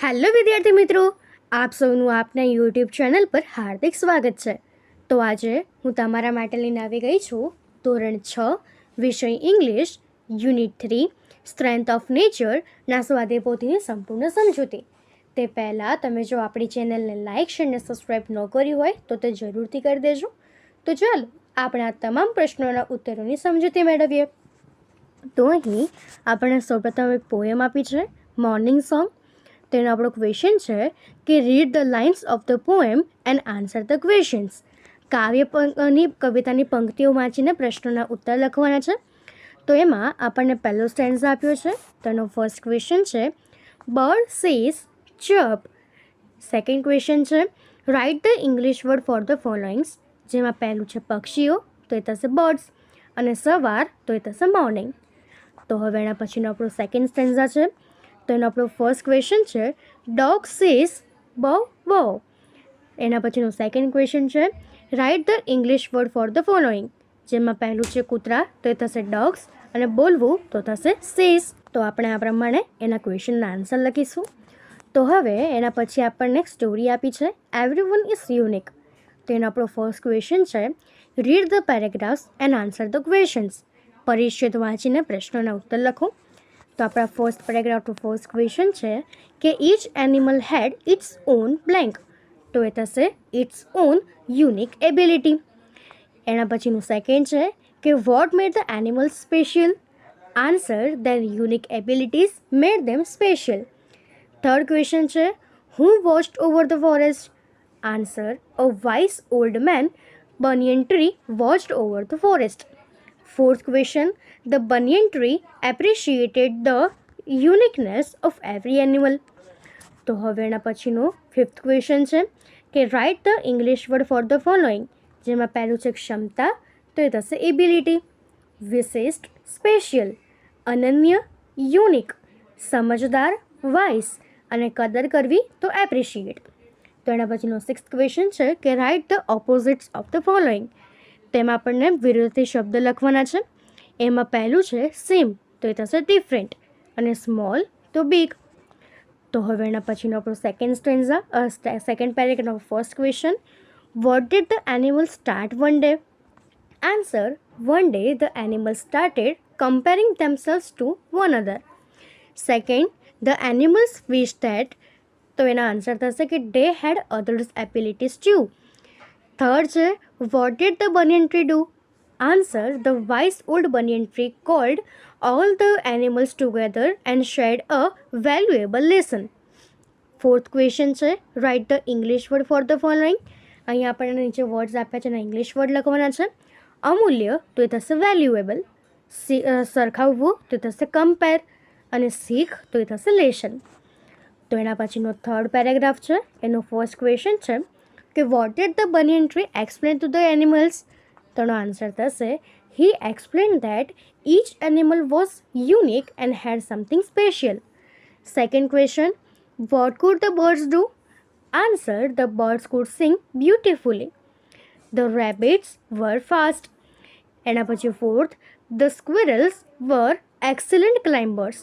Hello વિદ્યાર્થી મિત્રો, આપ સૌનું આપના યુટ્યુબ ચેનલ પર હાર્દિક સ્વાગત છે. તો આજે હું તમારા માટે લઈને આવી ગઈ છું ધોરણ 6 વિષય ઇંગ્લિશ યુનિટ 3 સ્ટ્રેન્થ ઓફ નેચરના સ્વાધ્યાય પોથીની સંપૂર્ણ સમજૂતી. તે પહેલાં તમે જો આપણી ચેનલને લાઇક શેર અને સબસ્ક્રાઈબ ન કરી હોય તો તે જરૂરથી કરી દેજો. તો ચાલો આપણે આ તમામ પ્રશ્નોના ઉત્તરોની સમજૂતી મેળવીએ. તો અહીં આપણે સૌપ્રથમ એક પોએમ આપી છે, મોર્નિંગ સોંગ. તેનો આપણો ક્વેશ્ચન છે કે read the lines of the poem and answer the questions. કવિતાની પંક્તિઓ વાંચીને પ્રશ્નોના ઉત્તર લખવાના છે. તો એમાં આપણને પહેલો સ્ટેન્ઝા આપ્યો છે. તેનો ફર્સ્ટ ક્વેશ્ચન છે bird sees chirp. Second question છે write the English word for the followings. જેમાં પહેલું છે પક્ષીઓ, તો એ થશે બર્ડ્સ, અને સવાર તો એ થશે મોર્નિંગ. તો હવે એના પછીનો આપણો સેકન્ડ સ્ટેન્ઝા છે. તો એનો આપણો ફર્સ્ટ ક્વેશ્ચન છે ડોગ સીઝ બવ બવ. એના પછીનો સેકન્ડ ક્વેશ્ચન છે write the English word for the following. જેમાં પહેલું છે કૂતરા, તો એ થશે ડોગ્સ, અને બોલવું તો થશે સીઝ. તો આપણે આ પ્રમાણે એના ક્વેશ્ચનના આન્સર લખીશું. તો હવે એના પછી આપણને સ્ટોરી આપી છે એવરીવન ઇઝ યુનિક. તો એનો આપણો ફર્સ્ટ ક્વેશ્ચન છે read the paragraphs and answer the questions. પરિચ્છેદ વાંચીને પ્રશ્નોના ઉત્તર લખો. તો આપણા ફર્સ્ટ પેરેગ્રાફનું ફર્સ્ટ ક્વેશ્ચન છે કે each animal had its own blank. તો એ થશે ઇટ્સ ઓન યુનિક એબિલિટી. એના પછીનું સેકન્ડ છે કે what made the animals special. Answer their unique abilities made them special. Third question છે who watched over the forest. Answer a wise old man banyan tree watched over the forest. Fourth question, the banyan tree appreciated the uniqueness of every animal. તો હવે એના પછીનો fifth question છે કે write the English word for the following. જેમાં પહેલું છે ક્ષમતા, તો એ થશે એબિલિટી. વિશિષ્ટ સ્પેશિયલ, અનન્ય યુનિક, સમજદાર વાઇસ, અને કદર કરવી તો એપ્રિશિએટ. તો એના પછીનો સિક્સ્થ ક્વેશ્ચન છે કે write the opposites of the following. તેમાં આપણને વિરોધી શબ્દ લખવાના છે. એમાં પહેલું છે સેમ, તો એ થશે ડિફરન્ટ, અને સ્મોલ તો બિગ. તો હવે એના પછીનો આપણો સેકન્ડ પેરેગ્રાફનો first question what did the animal start one day. Answer one day the animal started comparing themselves to one another. Second the animals wish that. તો એના આન્સર થશે કે they had others abilities too. Third છે what did the banyan tree do. Answer the wise old banyan tree called all the animals together and shared a valuable lesson. Fourth question છે write the English word for the following. અહીંયા આપણને નીચે words આપ્યા છે અને English word લખવાના છે. અમૂલ્ય તો એ થશે વેલ્યુએબલ, સરખાવવું તો એ થશે કમ્પેર, અને શીખ તો એ થશે લેશન. તો એના પછીનો થર્ડ પેરેગ્રાફ છે. એનો ફર્સ્ટ ક્વેશ્ચન છે કે what did the banyan tree explain to the animals. તો એનો આન્સર થશે he explain that each animal was unique and had something special. Second question, what could the birds do? Answer, the birds could sing beautifully. The rabbits were fast. એના પછી fourth, the squirrels were excellent climbers.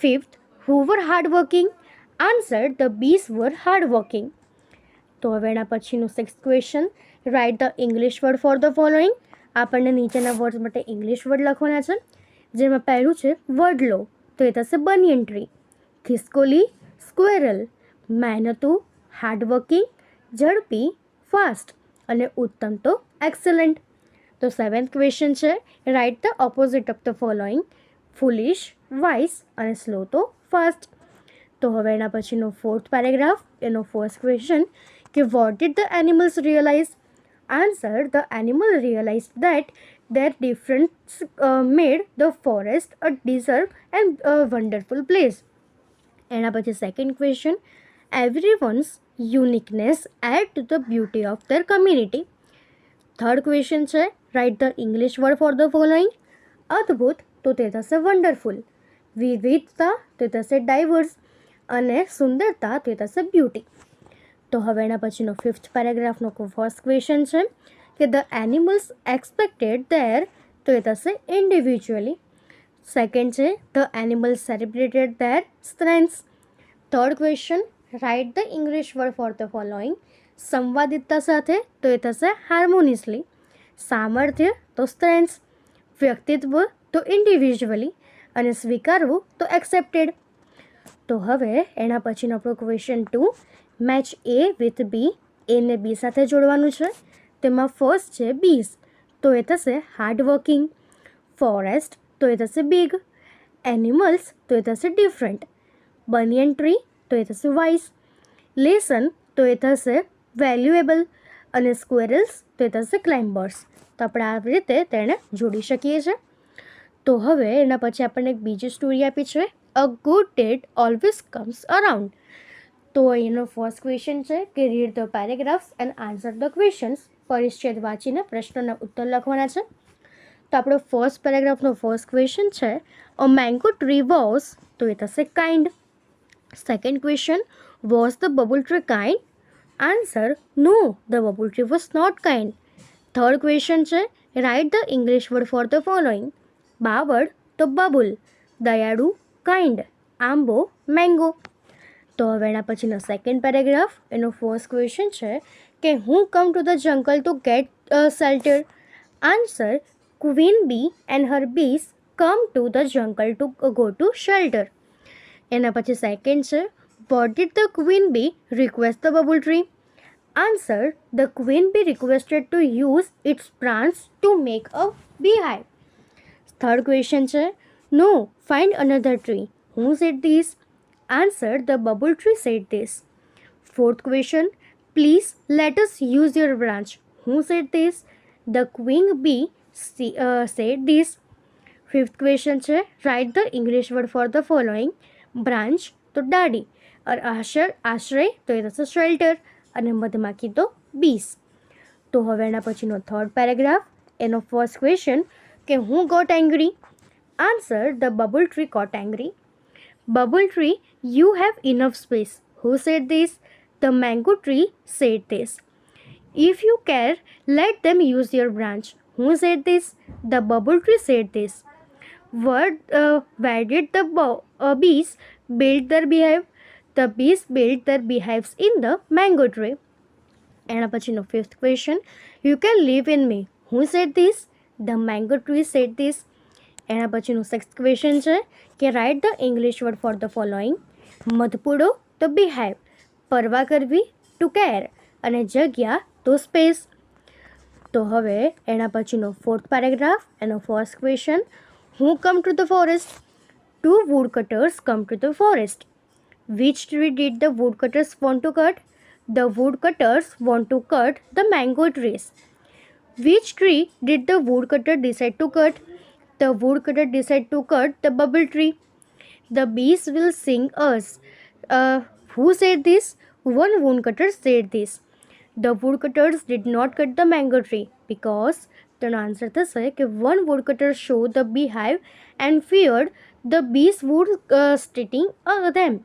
Fifth, who were hardworking? Answer, the bees were hardworking. તો હવે એના પછીનું sixth question write the English word for the following. આપણને નીચેના word માટે English word લખવાના છે. જેમાં પહેલું છે વડલો, તો એ થશે બનિયન ટ્રી. ખિસકોલી સ્ક્વેરલ, મહેનતુ હાર્ડવર્કિંગ, ઝડપી ફાસ્ટ, અને ઉત્તમ તો એક્સલન્ટ. તો સેવન્થ ક્વેશ્ચન છે write the opposite of the following. Foolish wise, અને સ્લો તો ફાસ્ટ. તો હવે એના પછીનો ફોર્થ પેરેગ્રાફ. એનો ફર્સ્ટ ક્વેશ્ચન કે what did the animals realise. Answer, the animal realized that their difference made the forest a deserved and a wonderful place. એના પછી second question everyone's uniqueness add to the beauty of their community. Third question છે write the English word for the following. અદ્ભુત તો તે થશે wonderful, વિવિધતા તે થશે ડાયવર્સ, અને સુંદરતા તે થશે બ્યુટી. તો હવે એના પછીનો ફિફ્થ પેરેગ્રાફનો ફર્સ્ટ ક્વેશ્ચન છે કે ધ એનિમલ્સ એક્સપેક્ટેડ ધેર, તો એ થશે ઇન્ડિવિજ્યુઅલી. સેકન્ડ છે the animals celebrated their strengths. Third question, write the English word for the following. સંવાદિતતા સાથે તો એ થશે હાર્મોનિયસલી, સામર્થ્ય તો સ્ટ્રેન્થ, વ્યક્તિત્વ તો ઇન્ડિવિજ્યુઅલી અને સ્વીકારવું તો એક્સેપ્ટેડ. તો હવે એના પછીનો આપણો question 2, match A with B. એને બી સાથે જોડવાનું છે. તેમાં ફર્સ્ટ છે બીઝ, તો એ થશે હાર્ડવર્કિંગ. ફોરેસ્ટ તો એ થશે બિગ. એનિમલ્સ તો એ થશે ડિફરન્ટ. બનિયન ટ્રી તો એ થશે વાઇઝ. લેસન તો એ થશે વેલ્યુએબલ. અને સ્ક્વેરલ્સ તો એ થશે ક્લાઇમ્બર્સ. તો આપણે આવી રીતે તેને જોડી શકીએ છીએ. તો હવે એના પછી આપણને એક બીજી સ્ટોરી આપી છે, a good deed always comes around. તો એનો ફર્સ્ટ ક્વેશ્ચન છે કે read the paragraphs and answer the questions. પરિચ્છેદ વાંચીને પ્રશ્નોના ઉત્તર લખવાના છે. તો આપણો ફર્સ્ટ પેરેગ્રાફનો ફર્સ્ટ ક્વેશ્ચન છે, અ મેંગો ટ્રી વોઝ, તો એ થશે kind. Second question, was the bubble tree kind? Answer, no, the bubble tree was not kind. Third question છે, write the English word for the following. બાવળ તો બબુલ, દયાળુ kind, આંબો mango. તો હવે એના પછીનો સેકન્ડ પેરેગ્રાફ, એનો ફર્સ્ટ ક્વેશ્ચન છે કે who come to the jungle to get shelter. Answer, queen bee and her bees come to the jungle to go to shelter. એના પછી સેકન્ડ છે, what did the queen bee request the bubble tree. Answer, the queen bee requested to use its branch to make a beehive. Third question છે, no, find another tree. Who said this? Answer, the bubble tree said this. Fourth question, please let us use your branch. Who said this? The queen bee said this. Fifth question છે, write the English word for the following. branch તો ડાડી, આશ્રય તો એ થશે shelter, અને મધમાખી તો bees. તો હવે એના પછીનો થર્ડ પેરેગ્રાફ, એનો ફર્સ્ટ ક્વેશ્ચન કે હું got angry. Answer, the bubble tree got angry. Bubble tree, you have enough space. Who said this? The mango tree said this. If you care, let them use your branch. Who said this? The bubble tree said this. Where did the bees build their beehive? The bees built their beehives in the mango tree. એના પછીનો fifth question, you can live in me. Who said this? The mango tree said this. એના પછીનું sixth question છે કે write the English word for the following. મધપૂડો તો beehive, પરવા કરવી ટુ કેર, અને જગ્યા તો સ્પેસ. તો હવે એના પછીનો ફોર્થ પેરેગ્રાફ, એનો first question, who come to the forest? Two woodcutters come to the forest. Which tree did the woodcutters want to cut? The woodcutters want to cut the mango trees. Which tree did the woodcutter decide to cut? The woodcutter decided to cut the bubble tree. The bees will sing us. Who said this? One woodcutter said this. The woodcutters did not cut the mango tree because the answer થશે કે one woodcutter showed the beehive and feared the bees would sting them.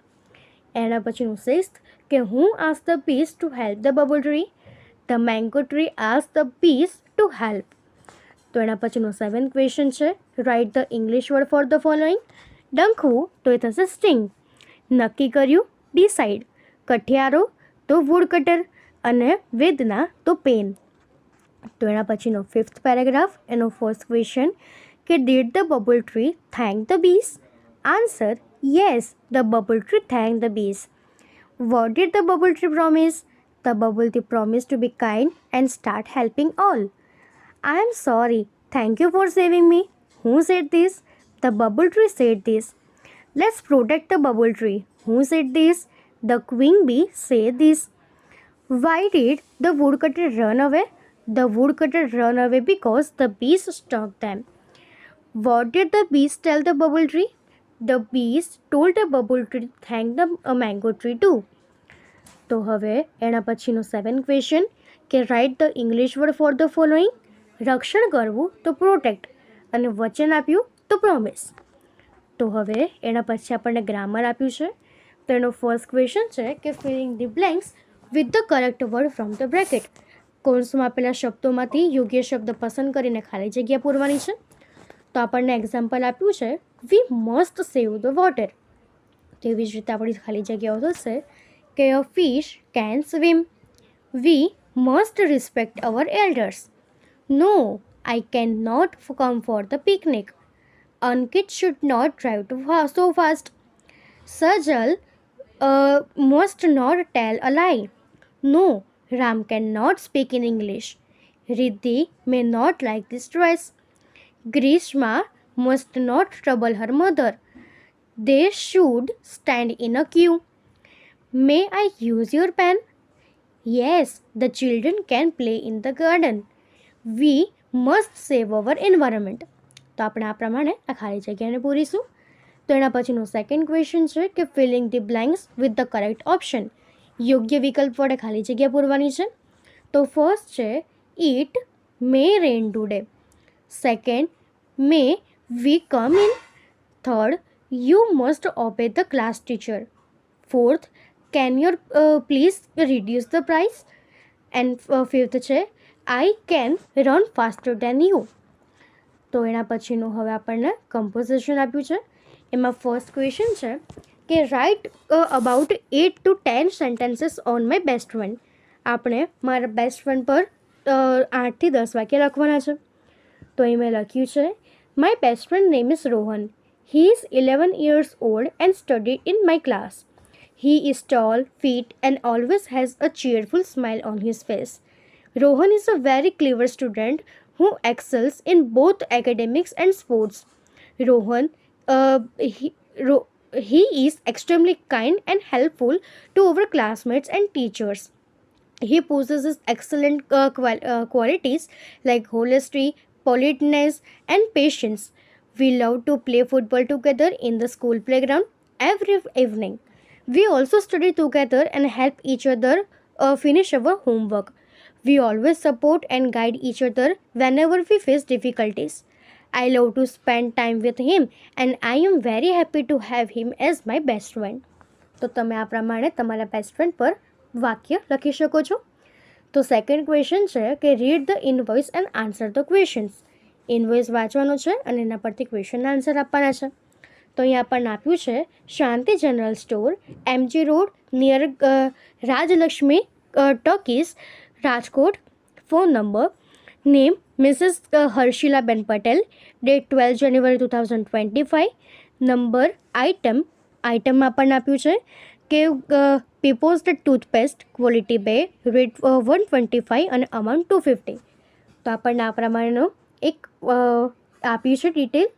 એના પછીનું sixth કે who asked the bees to help the bubble tree? The mango tree asked the bees to help. તો એના પછીનો seventh question છે, write the English word for the following. ડંખવું તો એ થશે સ્ટિંગ. નક્કી કર્યું ડિસાઇડ. કઠિયારો તો વુડ કટર, અને વેદના તો પેન. તો એના પછીનો ફિફ્થ પેરેગ્રાફ, એનો ફર્સ્ટ ક્વેશ્ચન કે did the bubble tree thank the bees? Answer, yes, the bubble tree thank the bees. What did the bubble tree promise? The bubble tree promise to be kind and start helping all. I am sorry. Thank you for saving me. Who said this? The bubble tree said this. Let's protect the bubble tree. Who said this? The queen bee said this. Why did the woodcutter run away? The woodcutter ran away because the bees stung them. What did the bees tell the bubble tree? The bees told the bubble tree to thank the mango tree too. તો હવે એના પછીનો seventh question કે write the English word for the following. રક્ષણ કરવું તો protect, અને વચન આપ્યું તો પ્રોમિસ. તો હવે એના પછી આપણને ગ્રામર આપ્યું છે. તો એનો ફર્સ્ટ ક્વેશ્ચન છે કે filling the blanks with the correct word from the bracket. કૌંસમાં આપેલા શબ્દોમાંથી યોગ્ય શબ્દ પસંદ કરીને ખાલી જગ્યા પૂરવાની છે. તો આપણને એક્ઝામ્પલ આપ્યું છે, we must save the water. તેવી જ રીતે આપણી ખાલી જગ્યાઓ થશે કે a fish can swim, we must respect our elders, no I can not come for the picnic, Ankit should not drive so fast, Sajal must not tell a lie, no, Ram cannot speak in English, Riddhi may not like this dress, Grishma must not trouble her mother, they should stand in a queue, may I use your pen, yes, the children can play in the garden, we must save our environment. તો આપણે આ પ્રમાણે આ ખાલી જગ્યાને પૂરીશું. તો એના પછીનો સેકન્ડ ક્વેશ્ચન છે કે filling the blanks with the correct option, યોગ્ય વિકલ્પ વડે ખાલી જગ્યા પૂરવાની છે. તો ફર્સ્ટ છે it may rain today, second may we come in, third you must obey the class teacher, fourth can your please reduce the price, and fifth છે I can run faster than you. તો એના પછીનું હવે આપણને composition આપ્યું છે. એમાં first question છે કે write about 8 to 10 sentences on my best friend. આપણે મારા બેસ્ટ ફ્રેન્ડ પર 8 થી 10 વાક્ય લખવાના છે. તો અહીં મેં લખ્યું છે my best friend name is Rohan, he is 11 years old and studied in my class. He is tall, fit and always has a cheerful smile on his face. Rohan is a very clever student who excels in both academics and sports. Rohan, he is extremely kind and helpful to our classmates and teachers. He possesses excellent qualities like honesty, politeness, and patience. We love to play football together in the school playground every evening. We also study together and help each other finish our homework. We always support and guide each other whenever we face difficulties. I love to spend time with him and I am very happy to have him as my best friend. તો તમે આ પ્રમાણે તમારા best friend પર વાક્ય લખી શકો છો. તો સેકન્ડ ક્વેશ્ચન છે કે read the invoice and answer the questions. Invoice વાંચવાનો છે અને એના પરથી ક્વેશ્ચનના આન્સર આપવાના છે. તો અહીંયા આપણને આપ્યું છે Shanti general store, MG road near Rajlakshmi talkies, Rajkot. Phone number, name Mrs Harshilaben Patel, date 12 January 2025. Number, item આપણને આપ્યું છે કે પીપોઝ ધ ટૂથપેસ્ટ, ક્વોલિટી 2, રેટ 125 અને અમાઉન્ટ 250. તો આપણને આ પ્રમાણેનો એક આપ્યું છે ડિટેલ.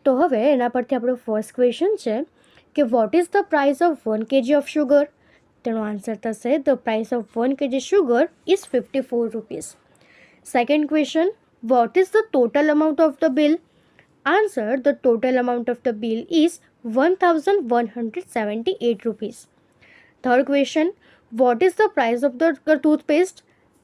તો હવે એના પરથી આપણો ફર્સ્ટ ક્વેશ્ચન છે કે what is the price of 1 kg of sugar. તેનો આન્સર થશે the price of 1 kg sugar is 54 rupees. Second question, vote is the total amount of the bill. Answer, the total amount of the bill is 1178 rupees. Third question, vote is the price of the toothpaste.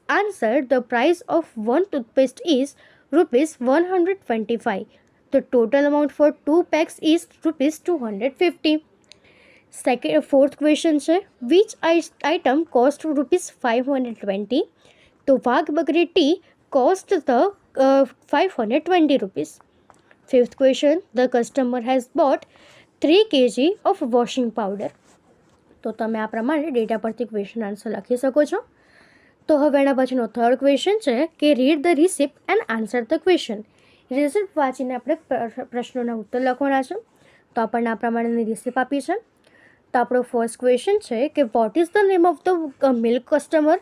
Answer, the price of 1 toothpaste is ₹125. The total amount for 2 packs is ₹250. Fourth question છે which item cost ₹520. તો વાઘ બકરી T cost the 520 rupees. Fifth question, the customer has bought 3 kg of washing powder. તો તમે આ પ્રમાણે data પરથી question answer લખી શકો છો. તો હવે એના પછીનો થર્ડ ક્વેશ્ચન છે કે read the receipt and answer the question. Receipt વાંચીને આપણે પ્રશ્નોના ઉત્તર લખવાના છે. તો આપણને આ પ્રમાણેની રિસિપ્ટ આપી છે. તો આપણો ફર્સ્ટ ક્વેશ્ચન છે કે what is the name of the milk customer.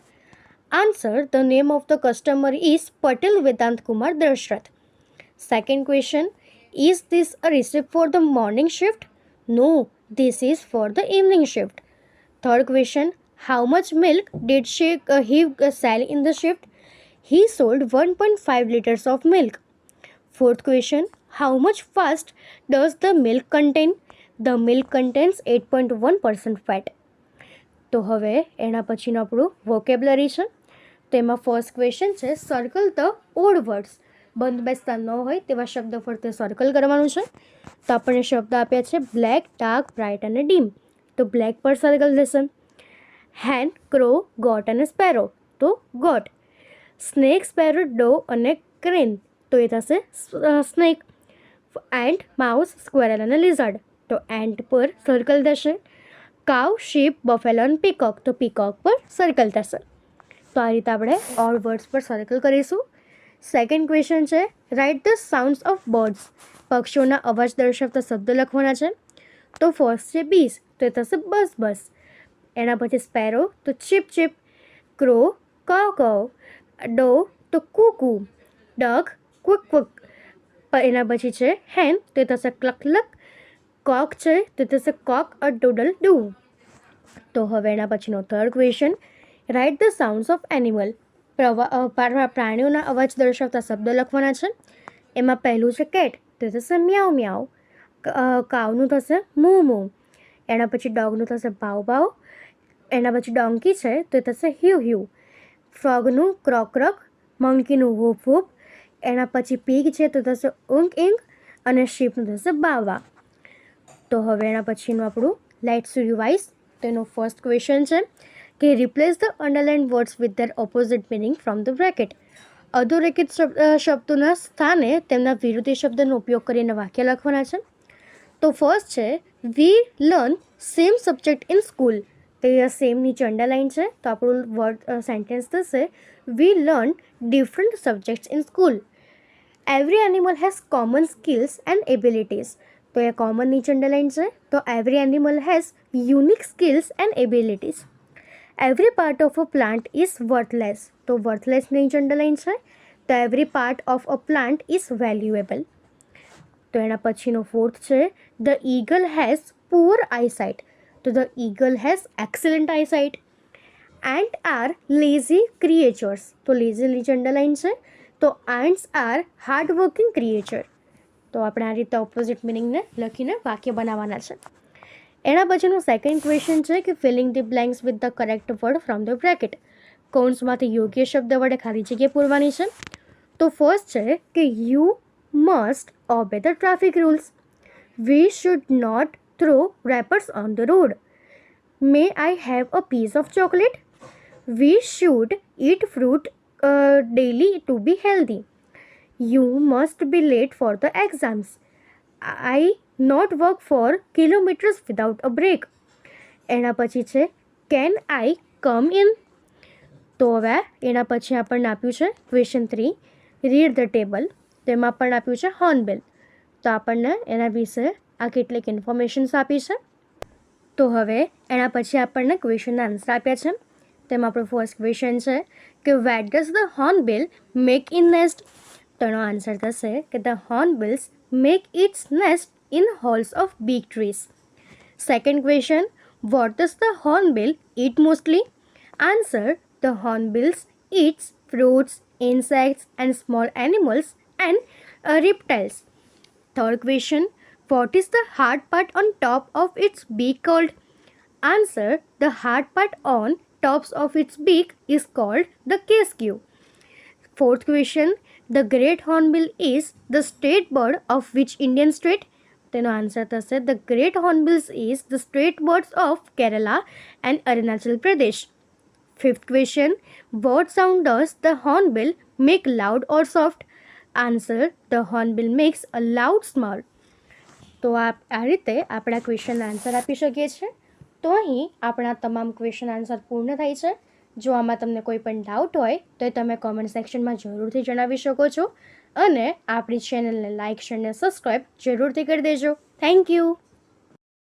Answer, the name of the customer is Patel Vedant Kumar Dashrath. Second question, is this a receipt for the morning shift. No, this is for the evening shift. Third question, how much milk did he sell in the shift? He sold 1.5 liters of milk. Fourth question, how much fat does the milk contain? The milk contains 8.1% fat. તો હવે એના પછીનો આપણું vocabulary છે. તો એમાં first question છે circle the odd words. બંધ બેસતા ન હોય તેવા શબ્દ ફરતે સર્કલ કરવાનું છે. તો આપણને શબ્દ આપ્યા છે બ્લેક, ડાર્ક, બ્રાઇટ અને ડીમ. તો બ્લેક પર સર્કલ થશે. હેન, ક્રો, ગોટ અને સ્પેરો. તો ગોટ. સ્નેક, સ્પેરો, ડો અને ક્રેન. તો એ થશે સ્નેક. એન્ડ, માઉસ, સ્ક્વેરલ અને લિઝાર્ડ. તો એન્ટ પર સર્કલ થશે. કાવ, શીપ, બફેલો અને પીકોક, તો પીકોક પર સર્કલ થશે. તો આ રીતે આપણે ઓલ વર્ડ્સ પર સર્કલ કરીશું. સેકન્ડ ક્વેશ્ચન છે write the sounds of birds. પક્ષીઓના અવાજ દર્શાવતા શબ્દ લખવાના છે. તો ફર્સ્ટ છે બીસ, તો એ થશે બસ બસ. એના પછી સ્પેરો, તો ચીપ ચીપ. ક્રો, કવ કવ. ડો, તો કૂકુ. Duck, quick quick. એના પછી છે હેન, તો એ થશે ક્લક ક્લક. કોક છે તો થશે કોક અ ડોડલ ડુ. તો હવે એના પછીનો third question write the sounds of animal. પ્રાણીઓના અવાજ દર્શાવતા શબ્દ લખવાના છે. એમાં પહેલું છે કેટ, તો થશે મ્યાઉ મ્યાઉ. કાવનું થશે મૂ મૂ. એના પછી ડોગનું થશે ભાવ ભાવ. એના પછી ડોંકી છે તો થશે હ્યુ હ્યુ. ફ્રોગનું ક્રોક ક્રોક. મંકીનું વૂપ વૂપ. એના પછી પીગ છે તો થશે ઊંઘ ઈંઘ. અને શીપનું થશે બાવા. તો હવે એના પછીનું આપણું લેટ્સ રિવાઇઝ. તેનો ફર્સ્ટ ક્વેશ્ચન છે કે replace the underline words with their opposite meaning from the bracket. અધોરેખિત શબ્દોના સ્થાને તેમના વિરોધી શબ્દનો ઉપયોગ કરીને વાક્ય લખવાના છે. તો ફર્સ્ટ છે we learn same subject in school. તો એ સેમ નીચે અંડરલાઇન છે. તો આપણું વર્ડ સેન્ટેન્સ થશે we learn different subjects in school. Every animal has common skills and abilities. તો એ કોમન નીચે અંડરલાઇન છે. તો every animal has unique skills and abilities. Every part of a plant is worthless. તો worthless નીચે underline છે. તો every part of a plant is valuable. તો એના પછીનો ફોર્થ છે the eagle has poor eyesight. તો the eagle has excellent eyesight. Ant are lazy creatures. તો લેઝી નીચે અંડરલાઇન છે. તો ants are hard working creature. તો આપણે આ રીતે ઓપોઝિટ મિનિંગને લખીને વાક્ય બનાવવાના છે. એના પછીનું સેકન્ડ ક્વેશ્ચન છે કે filling the blanks with the correct word from the bracket. કૌંસમાંથી યોગ્ય શબ્દ વડે ખાલી જગ્યા પૂરવાની છે. તો ફર્સ્ટ છે કે you must obey the traffic rules. We should not throw wrappers on the road. May I have a piece of chocolate. We should eat fruit daily to be healthy. You must be late for the exams. I not work for kilometers without a break. એના પછી છે can I come in. તો હવે એના પછી આપણને આપ્યું છે ક્વેશ્ચન 3 રીડ ધ ટેબલ. તેમાં પણ આપ્યું છે હોર્નબિલ. તો આપણને એના વિશે આ કેટલીક ઇન્ફોર્મેશન્સ આપી છે. તો હવે એના પછી આપણને ક્વેશ્ચનના આન્સર આપ્યા છે. તેમાં આપણો ફર્સ્ટ ક્વેશ્ચન છે કે where does the hornbill make in nest. તો એનો આન્સર થશે કે the hornbills make its nest in holes of big trees. Second question what does the hornbill eat mostly. Answer the hornbills eats fruits, insects and small animals and reptiles. Third question, what is the hard part on top of its beak called? Answer, the hard part on tops of its beak is called the casque. Fourth question, the great hornbill is the state bird of which Indian state? તેનો answer થશે the great hornbills is the state birds of Kerala and Arunachal Pradesh. Fifth question, what sound does the hornbill make, loud or soft? Answer, the hornbill makes a loud snore. તો આ રીતે આપણા ક્વેશ્ચનના answer આપી શકીએ છીએ. તો અહીં આપણા તમામ ક્વેશ્ચન આન્સર પૂર્ણ થાય છે. જો આમાં તમને કોઈ પણ ડાઉટ હોય તો તમે કોમેન્ટ સેક્શનમાં જરૂરથી જણાવી શકો છો અને આપણી ચેનલને લાઇક, શેર અને સબસ્ક્રાઈબ જરૂરથી કરી દેજો. Thank you.